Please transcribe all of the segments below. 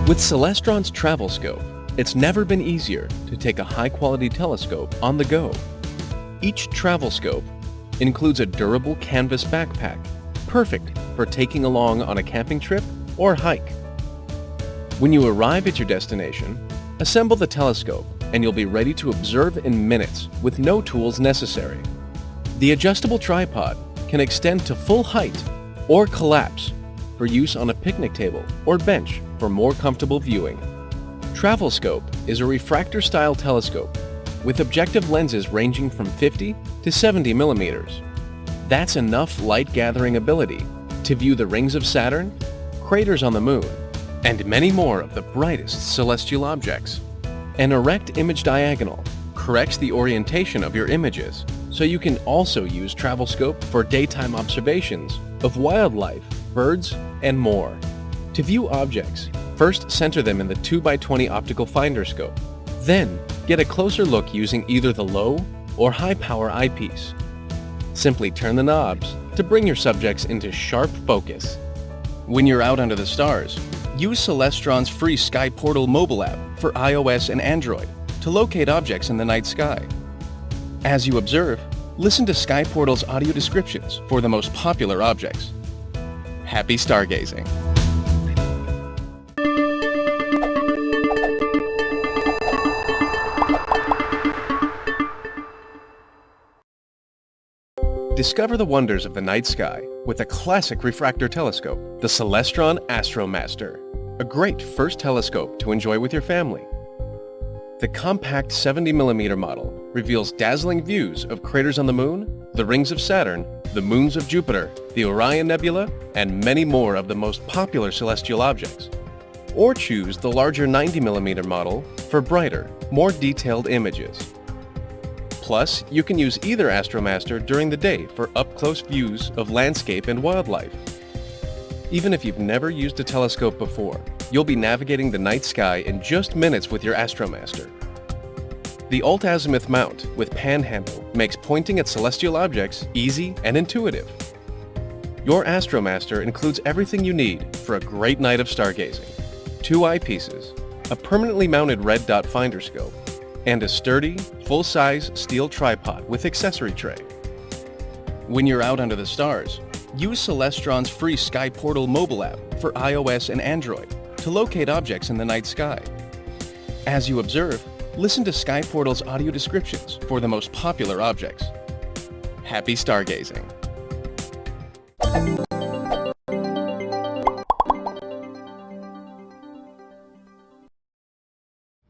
With Celestron's travel scope, it's never been easier to take a high-quality telescope on the go. Each travel scope includes a durable canvas backpack, perfect for taking along on a camping trip or hike. When you arrive at your destination, assemble the telescope and you'll be ready to observe in minutes with no tools necessary. The adjustable tripod can extend to full height or collapse for use on a picnic table or bench for more comfortable viewing. Travel Scope is a refractor-style telescope with objective lenses ranging from 50 to 70 millimeters. That's enough light-gathering ability to view the rings of Saturn, craters on the Moon, and many more of the brightest celestial objects. An erect image diagonal corrects the orientation of your images, so you can also use Travel Scope for daytime observations of wildlife, birds, and more. To view objects, first center them in the 2x20 optical finder scope. Then, get a closer look using either the low or high power eyepiece. Simply turn the knobs to bring your subjects into sharp focus. When you're out under the stars, use Celestron's free Sky Portal mobile app for iOS and Android to locate objects in the night sky. As you observe, listen to Sky Portal's audio descriptions for the most popular objects. Happy stargazing! Discover the wonders of the night sky with a classic refractor telescope, the Celestron AstroMaster, a great first telescope to enjoy with your family. The compact 70mm model reveals dazzling views of craters on the Moon, the rings of Saturn, the moons of Jupiter, the Orion Nebula, and many more of the most popular celestial objects. Or choose the larger 90mm model for brighter, more detailed images. Plus, you can use either AstroMaster during the day for up-close views of landscape and wildlife. Even if you've never used a telescope before, you'll be navigating the night sky in just minutes with your AstroMaster. The alt-azimuth mount with pan handle makes pointing at celestial objects easy and intuitive. Your AstroMaster includes everything you need for a great night of stargazing. 2 eyepieces, a permanently mounted red dot finder scope, and a sturdy, full-size steel tripod with accessory tray. When you're out under the stars, use Celestron's free Sky Portal mobile app for iOS and Android to locate objects in the night sky. As you observe, listen to Sky Portal's audio descriptions for the most popular objects. Happy stargazing!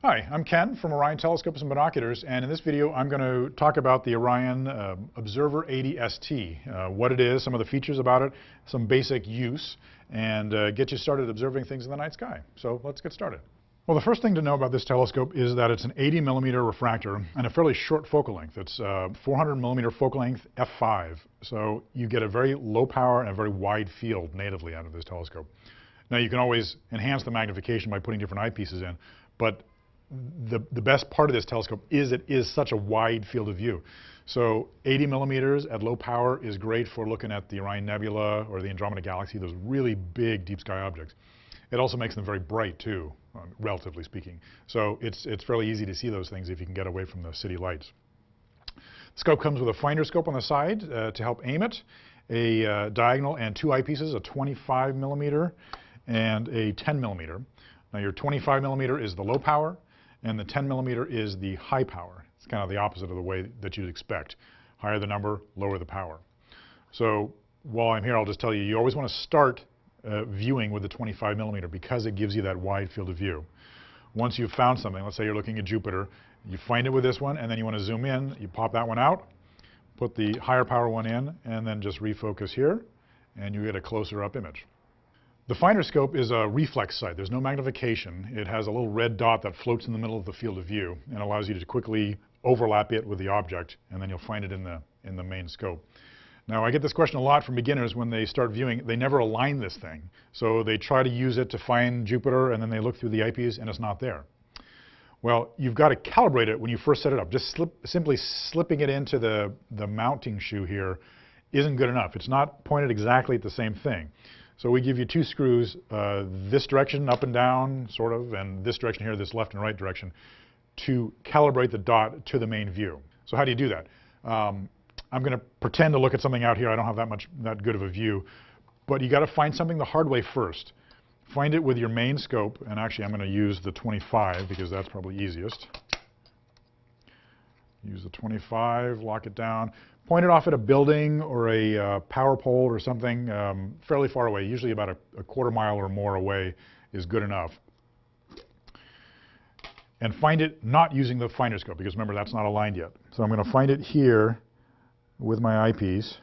Hi, I'm Ken from Orion Telescopes and Binoculars, and in this video I'm going to talk about the Orion Observer 80 ST, what it is, some of the features about it, some basic use, and get you started observing things in the night sky. So let's get started. Well, the first thing to know about this telescope is that it's an 80mm refractor and a fairly short focal length. It's 400mm focal length f5, so you get a very low power and a very wide field natively out of this telescope. Now you can always enhance the magnification by putting different eyepieces in, but the best part of this telescope is it is such a wide field of view. So 80mm at low power is great for looking at the Orion Nebula or the Andromeda Galaxy, those really big deep sky objects. It also makes them very bright too, relatively speaking. So it's fairly easy to see those things if you can get away from the city lights. The scope comes with a finder scope on the side to help aim it, a diagonal and 2 eyepieces, a 25mm and a 10mm. Now your 25mm is the low power, and the 10mm is the high power. It's kind of the opposite of the way that you'd expect. Higher the number, lower the power. So while I'm here, I'll just tell you, you always want to start viewing with the 25mm because it gives you that wide field of view. Once you've found something, let's say you're looking at Jupiter, you find it with this one, and then you want to zoom in, you pop that one out, put the higher power one in, and then just refocus here, and you get a closer up image. The finder scope is a reflex sight. There's no magnification. It has a little red dot that floats in the middle of the field of view and allows you to quickly overlap it with the object, and then you'll find it in the main scope. Now, I get this question a lot from beginners when they start viewing. They never align this thing. So they try to use it to find Jupiter, and then they look through the eyepiece, and it's not there. Well, you've got to calibrate it when you first set it up. Just simply slipping it into the mounting shoe here isn't good enough. It's not pointed exactly at the same thing. So we give you two screws, this direction up and down, sort of, and this direction here, this left and right direction, to calibrate the dot to the main view. So how do you do that? I'm going to pretend to look at something out here. I don't have that good of a view, but you got to find something the hard way first. Find it with your main scope, and actually I'm going to use the 25 because that's probably easiest. Use the 25, lock it down. Point it off at a building or a power pole or something fairly far away. Usually about a quarter mile or more away is good enough. And find it not using the finder scope, because remember, that's not aligned yet. So I'm going to find it here with my eyepiece,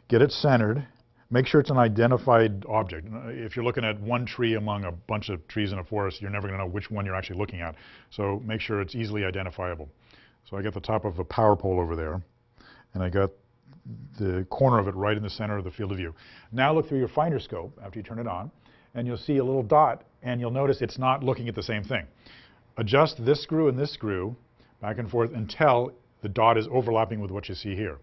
get it centered, make sure it's an identified object. If you're looking at one tree among a bunch of trees in a forest, you're never going to know which one you're actually looking at. So make sure it's easily identifiable. So I got the top of the power pole over there, and I got the corner of it right in the center of the field of view. Now look through your finder scope after you turn it on, and you'll see a little dot, and you'll notice it's not looking at the same thing. Adjust this screw and this screw back and forth until the dot is overlapping with what you see here.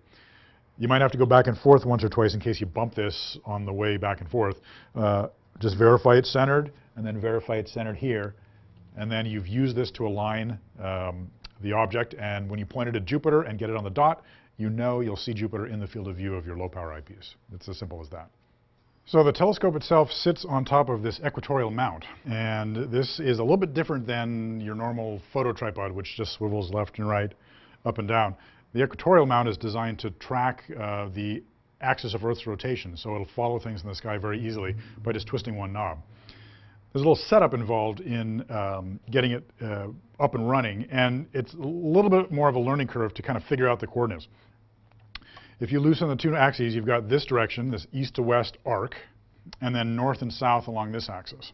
You might have to go back and forth once or twice in case you bump this on the way back and forth. Just verify it's centered, and then verify it's centered here, and then you've used this to align the object, and when you point it at Jupiter and get it on the dot, you know you'll see Jupiter in the field of view of your low power eyepiece. It's as simple as that. So the telescope itself sits on top of this equatorial mount, and this is a little bit different than your normal photo tripod, which just swivels left and right, up and down. The equatorial mount is designed to track the axis of Earth's rotation, so it'll follow things in the sky very easily by just twisting one knob. There's a little setup involved in getting it up and running, and it's a little bit more of a learning curve to kind of figure out the coordinates. If you loosen the two axes, you've got this direction, this east to west arc, and then north and south along this axis.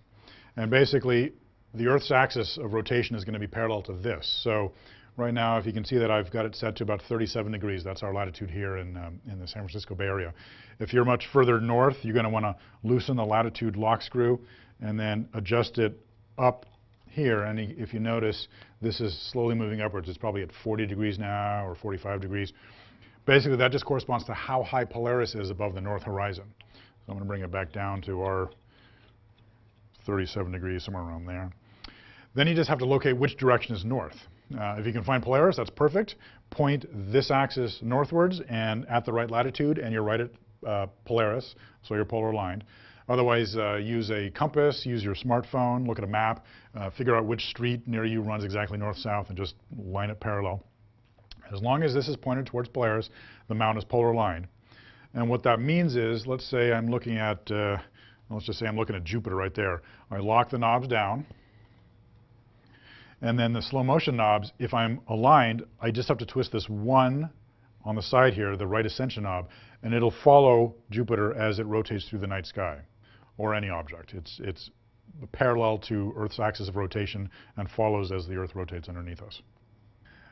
And basically, the Earth's axis of rotation is going to be parallel to this. So right now, if you can see that I've got it set to about 37 degrees. That's our latitude here in the San Francisco Bay Area. If you're much further north, you're going to want to loosen the latitude lock screw and then adjust it up here. And if you notice, this is slowly moving upwards. It's probably at 40 degrees now or 45 degrees. Basically, that just corresponds to how high Polaris is above the north horizon. So I'm going to bring it back down to our 37 degrees, somewhere around there. Then you just have to locate which direction is north. If you can find Polaris, that's perfect. Point this axis northwards and at the right latitude, and you're right at Polaris, so you're polar aligned. Otherwise, use a compass, use your smartphone, look at a map, figure out which street near you runs exactly north-south, and just line it parallel. As long as this is pointed towards Polaris, the mount is polar aligned. And what that means is, let's say I'm looking at, let's just say I'm looking at Jupiter right there. I lock the knobs down, and then the slow motion knobs, if I'm aligned, I just have to twist this one on the side here, the right ascension knob, and it'll follow Jupiter as it rotates through the night sky, or any object. It's parallel to Earth's axis of rotation and follows as the Earth rotates underneath us.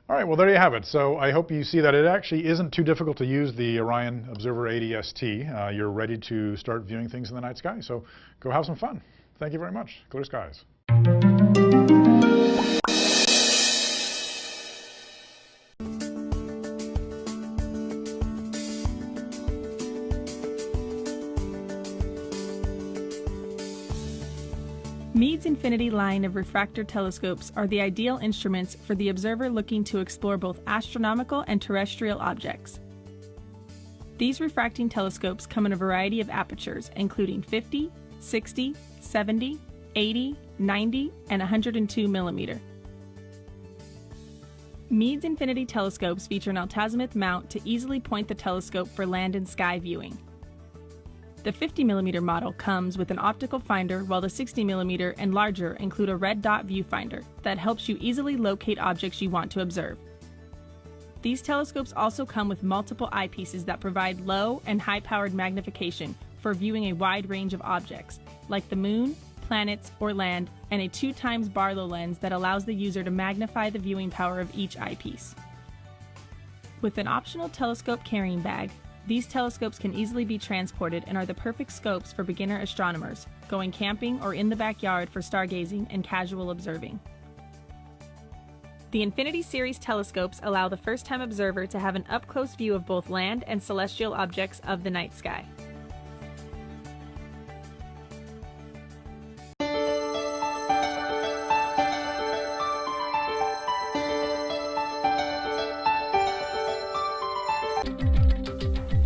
All right, well, there you have it. So I hope you see that it actually isn't too difficult to use the Orion Observer 80 ST. You're ready to start viewing things in the night sky, so go have some fun. Thank you very much. Clear skies. Meade's Infinity line of refractor telescopes are the ideal instruments for the observer looking to explore both astronomical and terrestrial objects. These refracting telescopes come in a variety of apertures, including 50, 60, 70, 80, 90, and 102 millimeter. Meade's Infinity telescopes feature an altazimuth mount to easily point the telescope for land and sky viewing. The 50mm model comes with an optical finder, while the 60mm and larger include a red dot viewfinder that helps you easily locate objects you want to observe. These telescopes also come with multiple eyepieces that provide low and high-powered magnification for viewing a wide range of objects, like the moon, planets, or land, and a 2x Barlow lens that allows the user to magnify the viewing power of each eyepiece. With an optional telescope carrying bag, these telescopes can easily be transported and are the perfect scopes for beginner astronomers, going camping or in the backyard for stargazing and casual observing. The Infinity Series telescopes allow the first-time observer to have an up-close view of both land and celestial objects of the night sky.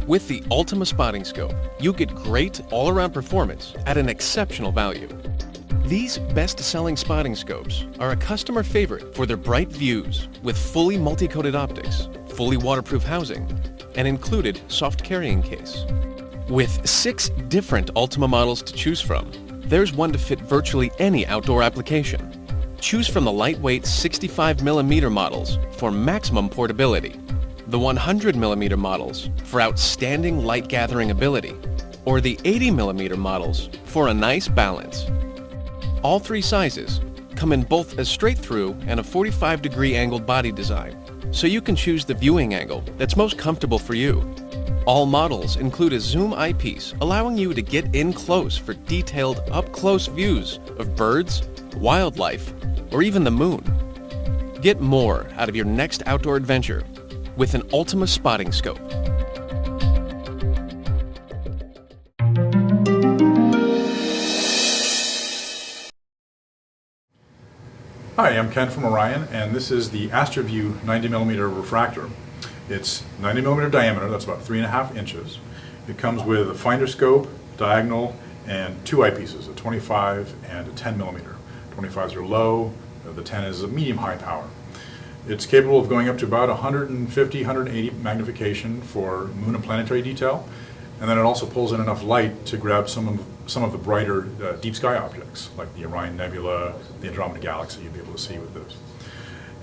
With the Ultima spotting scope, you get great all-around performance at an exceptional value. These best-selling spotting scopes are a customer favorite for their bright views with fully multi-coated optics, fully waterproof housing, and included soft carrying case. With 6 different Ultima models to choose from, there's one to fit virtually any outdoor application. Choose from the lightweight 65mm models for maximum portability, the 100mm models for outstanding light gathering ability, or the 80mm models for a nice balance. All 3 sizes come in both a straight through and a 45-degree angled body design, so you can choose the viewing angle that's most comfortable for you. All models include a zoom eyepiece, allowing you to get in close for detailed up-close views of birds, wildlife, or even the moon. Get more out of your next outdoor adventure with an Ultima spotting scope. Hi, I'm Ken from Orion, and this is the AstroView 90mm refractor. It's 90mm diameter, that's about 3.5 inches. It comes with a finder scope, diagonal, and 2 eyepieces, a 25 and a 10mm. 25s are low, the 10 is a medium-high power. It's capable of going up to about 150, 180 magnification for moon and planetary detail, and then it also pulls in enough light to grab some of the brighter deep sky objects, like the Orion Nebula, the Andromeda Galaxy, you'll be able to see with this.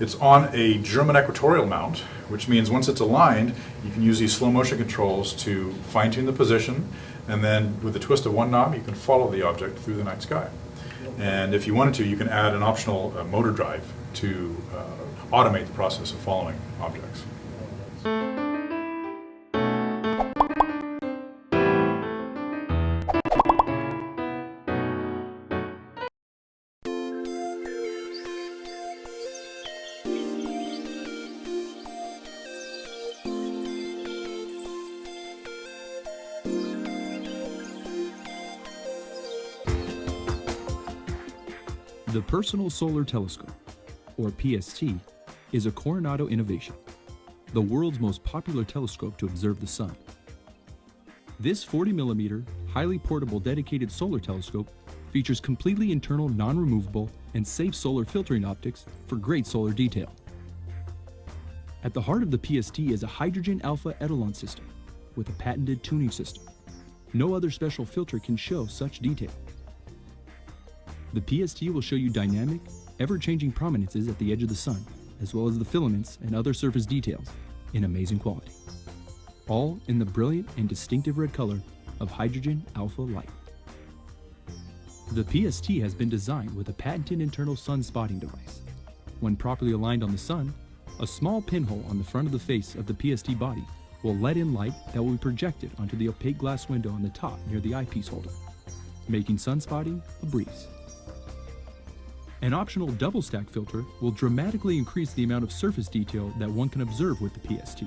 It's on a German equatorial mount, which means once it's aligned, you can use these slow motion controls to fine-tune the position, and then with the twist of one knob, you can follow the object through the night sky. And if you wanted to, you can add an optional motor drive to automate the process of following objects. The Personal Solar Telescope, or PST, is a Cornado innovation, the world's most popular telescope to observe the sun. This 40mm, highly portable dedicated solar telescope features completely internal, non-removable, and safe solar filtering optics for great solar detail. At the heart of the PST is a hydrogen alpha etalon system with a patented tuning system. No other special filter can show such detail. The PST will show you dynamic, ever-changing prominences at the edge of the sun, as well as the filaments and other surface details in amazing quality. All in the brilliant and distinctive red color of hydrogen alpha light. The PST has been designed with a patented internal sun spotting device. When properly aligned on the sun, a small pinhole on the front of the face of the PST body will let in light that will be projected onto the opaque glass window on the top near the eyepiece holder, making sunspotting a breeze. An optional double stack filter will dramatically increase the amount of surface detail that one can observe with the PST.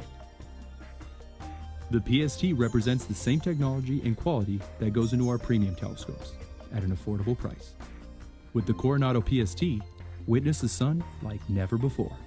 The PST represents the same technology and quality that goes into our premium telescopes at an affordable price. With the Cornado PST, witness the sun like never before.